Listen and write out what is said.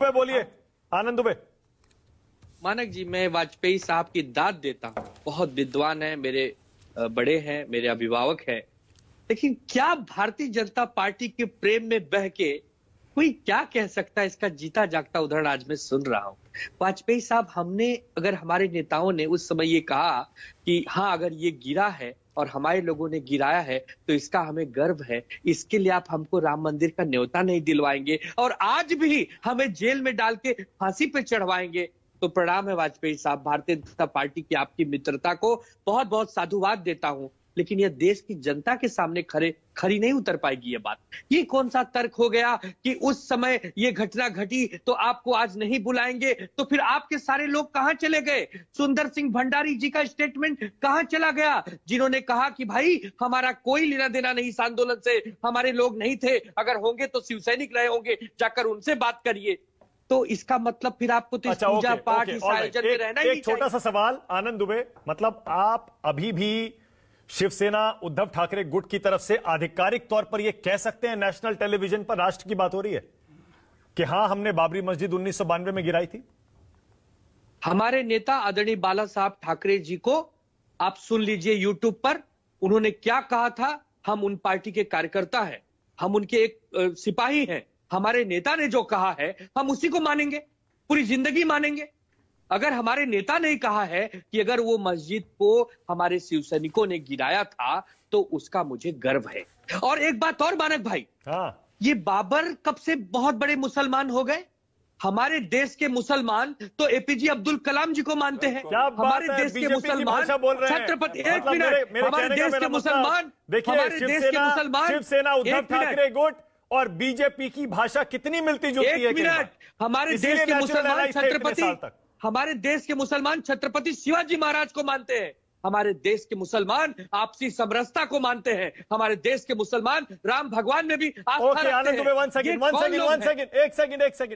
पे बोलिए, आनंद दुबे। मानक जी, मैं वाजपेयी साहब की दाद देता हूँ। बहुत विद्वान है, मेरे बड़े हैं, मेरे अभिभावक हैं। लेकिन क्या भारतीय जनता पार्टी के प्रेम में बह के कोई क्या कह सकता है, इसका जीता जागता उदाहरण आज मैं सुन रहा हूँ। वाजपेयी साहब, हमने अगर हमारे नेताओं ने उस समय ये कहा कि हाँ, अगर ये गिरा है और हमारे लोगों ने गिराया है तो इसका हमें गर्व है, इसके लिए आप हमको राम मंदिर का न्योता नहीं दिलवाएंगे और आज भी हमें जेल में डाल के फांसी पे चढ़वाएंगे, तो प्रणाम है वाजपेयी साहब। भारतीय जनता पार्टी की आपकी मित्रता को बहुत बहुत साधुवाद देता हूं, लेकिन यह देश की जनता के सामने खरी नहीं उतर पाएगी ये बात। ये कौन सा तर्क हो गया कि उस समय ये घटना घटी तो आपको आज नहीं बुलाएंगे, तो फिर आपके सारे लोग कहां चले गए? सुंदर सिंह भंडारी जी का स्टेटमेंट कहां चला गया, जिन्होंने कहा कि भाई हमारा कोई लेना देना नहीं इस आंदोलन से, हमारे लोग नहीं थे, अगर होंगे तो शिव सैनिक रहे होंगे, जाकर उनसे बात करिए। तो इसका मतलब फिर आपको तो इस पूजा पाठ इस आयोजन में रहना ही नहीं। एक छोटा सा सवाल आनंद दुबे, मतलब आप अभी भी शिवसेना उद्धव ठाकरे गुट की तरफ से आधिकारिक तौर पर यह कह सकते हैं, नेशनल टेलीविजन पर राष्ट्र की बात हो रही है कि हां, हमने बाबरी मस्जिद 1992 में गिराई थी? हमारे नेता आदरणीय बाला साहब ठाकरे जी को आप सुन लीजिए यूट्यूब पर, उन्होंने क्या कहा था। हम उन पार्टी के कार्यकर्ता हैं, हम उनके एक सिपाही हैं। हमारे नेता ने जो कहा है हम उसी को मानेंगे, पूरी जिंदगी मानेंगे। अगर हमारे नेता ने कहा है कि अगर वो मस्जिद को हमारे शिव सैनिकों ने गिराया था तो उसका मुझे गर्व है। और एक बात और मानक भाई, ये बाबर कब से बहुत बड़े मुसलमान हो गए? हमारे देश के मुसलमान तो एपीजे अब्दुल कलाम जी को मानते हैं। हमारे देश के मुसलमान छत्रपति, एक मिनट, हमारे देश के मुसलमान, हमारे देश के मुसलमान, शिवसेना उद्धव ठाकरे गुट और बीजेपी की भाषा कितनी मिलती जुलती है? एक मिनट, हमारे देश के मुसलमान छत्रपति, हमारे देश के मुसलमान छत्रपति शिवाजी महाराज को मानते हैं। हमारे देश के मुसलमान आपसी समरसता को मानते हैं। हमारे देश के मुसलमान राम भगवान में भी आस्था रखते हैं। आनंद दुबे, 1 सेकंड, एक सेकंड।